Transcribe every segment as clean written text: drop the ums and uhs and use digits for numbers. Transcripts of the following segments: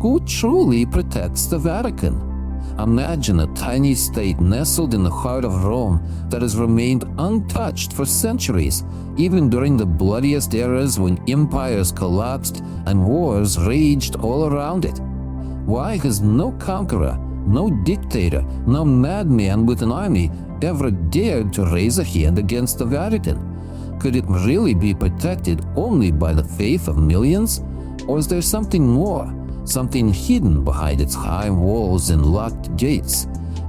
who truly protects the Vatican? Imagine a tiny state nestled in the heart of Rome that has remained untouched for centuries, even during the bloodiest eras when empires collapsed and wars raged all around it. Why has no conqueror, no dictator, no madman with an army ever dared to raise a hand against the Vatican? Could it really be protected only by the faith of millions? Or is there something more? Something hidden behind its high walls and locked gates?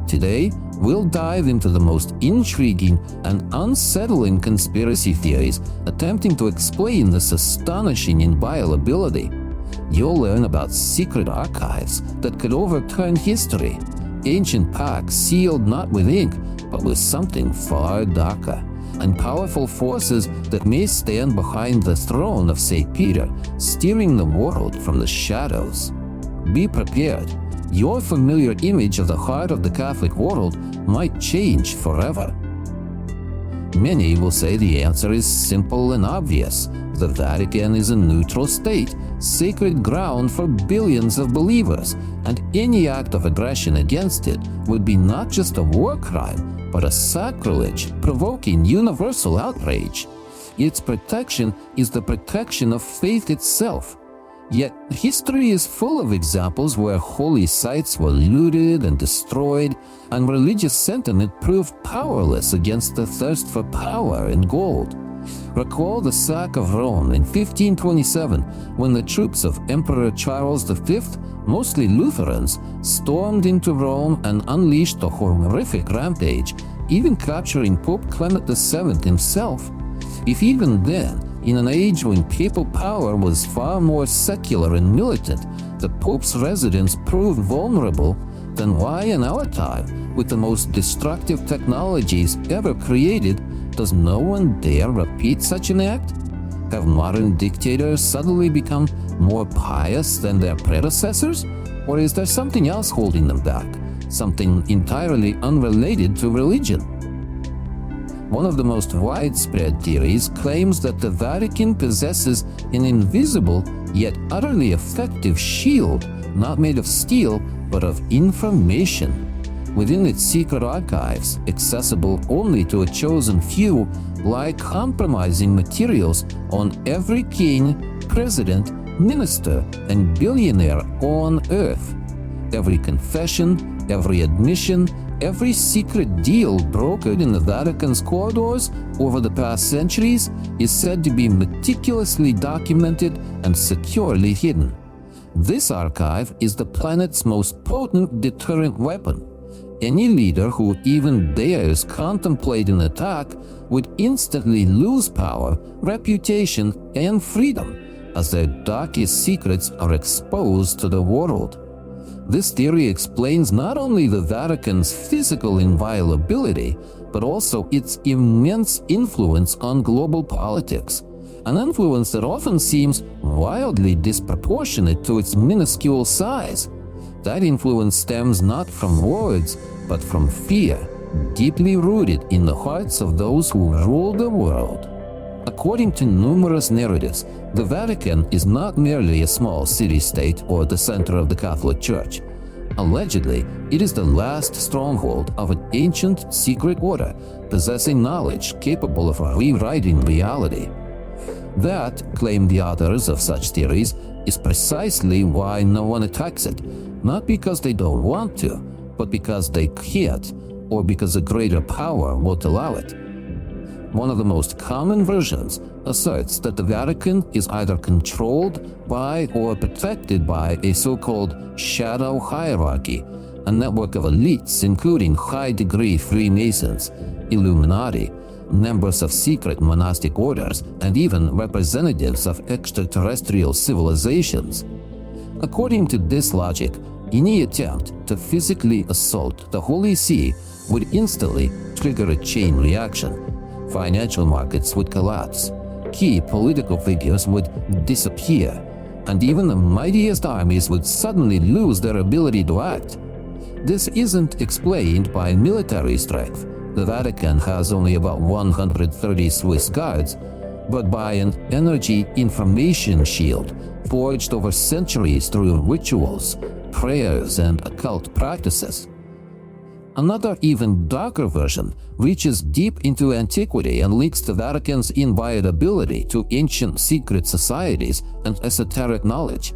Today, we'll dive into the most intriguing and unsettling conspiracy theories attempting to explain this astonishing inviolability. You'll learn about secret archives that could overturn history, ancient pacts sealed not with ink, but with something far darker, and powerful forces that may stand behind the throne of St. Peter, steering the world from the shadows. Be prepared. Your familiar image of the heart of the Catholic world might change forever. Many will say the answer is simple and obvious. The Vatican is a neutral state, sacred ground for billions of believers, and any act of aggression against it would be not just a war crime, but a sacrilege provoking universal outrage. Its protection is the protection of faith itself. Yet history is full of examples where holy sites were looted and destroyed, and religious sentiment proved powerless against the thirst for power and gold. Recall the sack of Rome in 1527, when the troops of Emperor Charles V, mostly Lutherans, stormed into Rome and unleashed a horrific rampage, even capturing Pope Clement VII himself. If even then, in an age when papal power was far more secular and militant, the Pope's residence proved vulnerable, then why in our time, with the most destructive technologies ever created, does no one dare repeat such an act? Have modern dictators suddenly become more pious than their predecessors? Or is there something else holding them back? Something entirely unrelated to religion? One of the most widespread theories claims that the Vatican possesses an invisible yet utterly effective shield, not made of steel, but of information. Within its secret archives, accessible only to a chosen few, lie compromising materials on every king, president, minister, and billionaire on earth. Every confession, every admission, every secret deal brokered in the Vatican's corridors over the past centuries is said to be meticulously documented and securely hidden. This archive is the planet's most potent deterrent weapon. Any leader who even dares contemplate an attack would instantly lose power, reputation, and freedom, as their darkest secrets are exposed to the world. This theory explains not only the Vatican's physical inviolability, but also its immense influence on global politics, an influence that often seems wildly disproportionate to its minuscule size. That influence stems not from words, but from fear, deeply rooted in the hearts of those who rule the world. According to numerous narratives, the Vatican is not merely a small city-state or the center of the Catholic Church. Allegedly, it is the last stronghold of an ancient secret order, possessing knowledge capable of rewriting reality. That, claim the authors of such theories, is precisely why no one attacks it, not because they don't want to, but because they can't, or because a greater power won't allow it. One of the most common versions asserts that the Vatican is either controlled by or protected by a so-called shadow hierarchy, a network of elites including high-degree Freemasons, Illuminati, members of secret monastic orders, and even representatives of extraterrestrial civilizations. According to this logic, any attempt to physically assault the Holy See would instantly trigger a chain reaction. Financial markets would collapse, key political figures would disappear, and even the mightiest armies would suddenly lose their ability to act. This isn't explained by military strength. The Vatican has only about 130 Swiss guards, but by an energy information shield forged over centuries through rituals, prayers, and occult practices. Another even darker version reaches deep into antiquity and links the Vatican's inviolability to ancient secret societies and esoteric knowledge.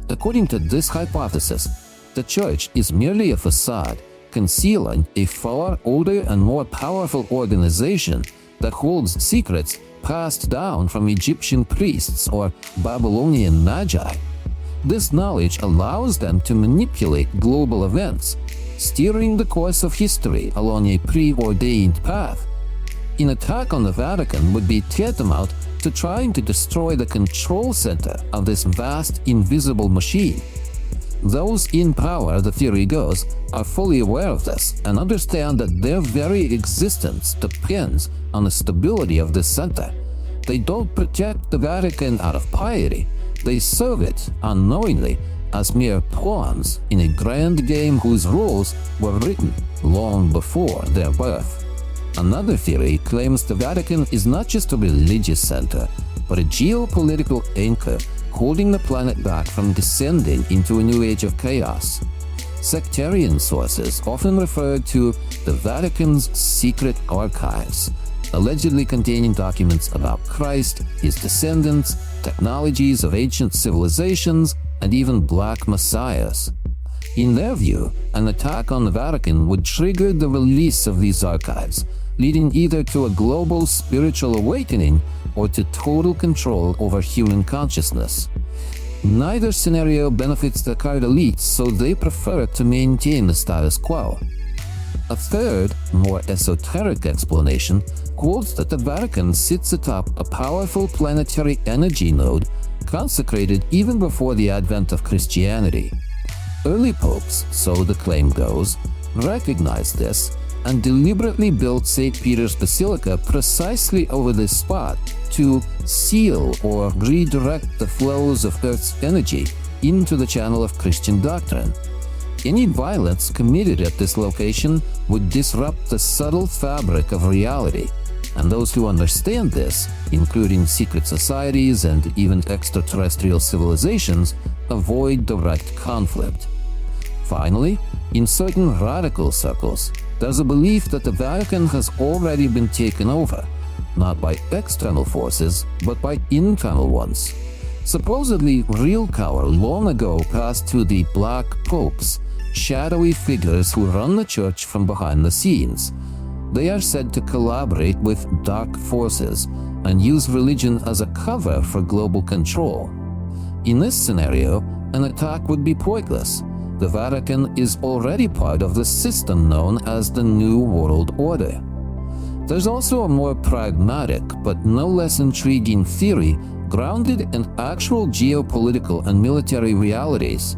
According to this hypothesis, the Church is merely a facade concealing a far older and more powerful organization that holds secrets passed down from Egyptian priests or Babylonian magi. This knowledge allows them to manipulate global events, steering the course of history along a preordained path. An attack on the Vatican would be tantamount to trying to destroy the control center of this vast, invisible machine. Those in power, the theory goes, are fully aware of this and understand that their very existence depends on the stability of this center. They don't protect the Vatican out of piety. They serve it unknowingly as mere pawns in a grand game whose rules were written long before their birth. Another theory claims the Vatican is not just a religious center, but a geopolitical anchor holding the planet back from descending into a new age of chaos. Sectarian sources often refer to the Vatican's secret archives, allegedly containing documents about Christ, his descendants, technologies of ancient civilizations, and even black messiahs. In their view, an attack on the Vatican would trigger the release of these archives, leading either to a global spiritual awakening or to total control over human consciousness. Neither scenario benefits the card elites, so they prefer to maintain the status quo. A third, more esoteric explanation holds that the Vatican sits atop a powerful planetary energy node consecrated even before the advent of Christianity. Early popes, so the claim goes, recognized this and deliberately built St. Peter's Basilica precisely over this spot to seal or redirect the flows of Earth's energy into the channel of Christian doctrine. Any violence committed at this location would disrupt the subtle fabric of reality, and those who understand this, including secret societies and even extraterrestrial civilizations, avoid direct conflict. Finally, in certain radical circles, there's a belief that the Vatican has already been taken over, not by external forces, but by internal ones. Supposedly, real power long ago passed to the Black Popes, shadowy figures who run the church from behind the scenes. They are said to collaborate with dark forces and use religion as a cover for global control. In this scenario, an attack would be pointless. The Vatican is already part of the system known as the New World Order. There's also a more pragmatic but no less intriguing theory grounded in actual geopolitical and military realities.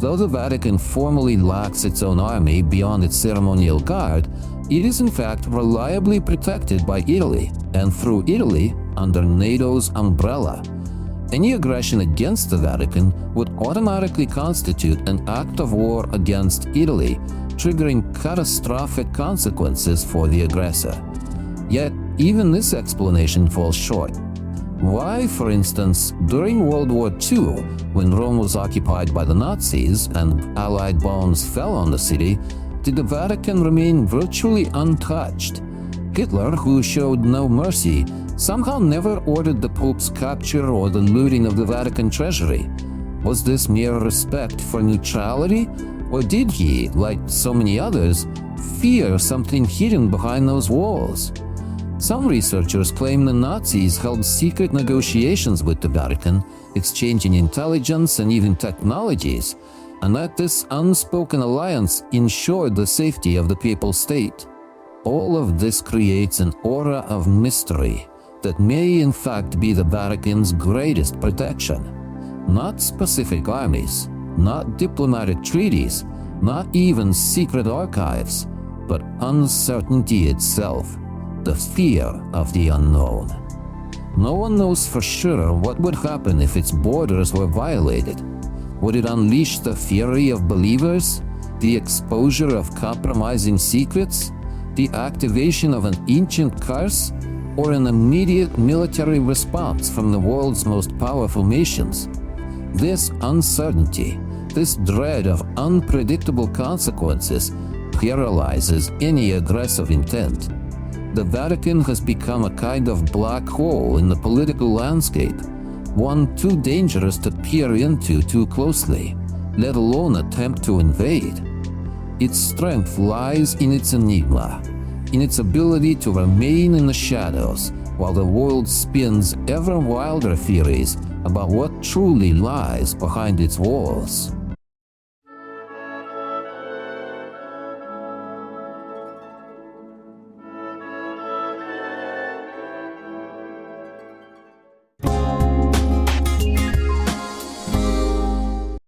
Though the Vatican formally lacks its own army beyond its ceremonial guard, it is in fact reliably protected by Italy, and through Italy, under NATO's umbrella. Any aggression against the Vatican would automatically constitute an act of war against Italy, triggering catastrophic consequences for the aggressor. Yet, even this explanation falls short. Why, for instance, during World War II, when Rome was occupied by the Nazis and Allied bombs fell on the city, did the Vatican remain virtually untouched? Hitler, who showed no mercy, somehow never ordered the Pope's capture or the looting of the Vatican treasury. Was this mere respect for neutrality, or did he, like so many others, fear something hidden behind those walls? Some researchers claim the Nazis held secret negotiations with the Vatican, exchanging intelligence and even technologies, and that this unspoken alliance ensured the safety of the papal state. All of this creates an aura of mystery that may in fact be the Vatican's greatest protection. Not specific armies, not diplomatic treaties, not even secret archives, but uncertainty itself. The fear of the unknown. No one knows for sure what would happen if its borders were violated. Would it unleash the fury of believers? The exposure of compromising secrets? The activation of an ancient curse? or an immediate military response from the world's most powerful nations. This uncertainty, this dread of unpredictable consequences, paralyzes any aggressive intent. The Vatican has become a kind of black hole in the political landscape, one too dangerous to peer into too closely, let alone attempt to invade. Its strength lies in its enigma, in its ability to remain in the shadows while the world spins ever wilder theories about what truly lies behind its walls.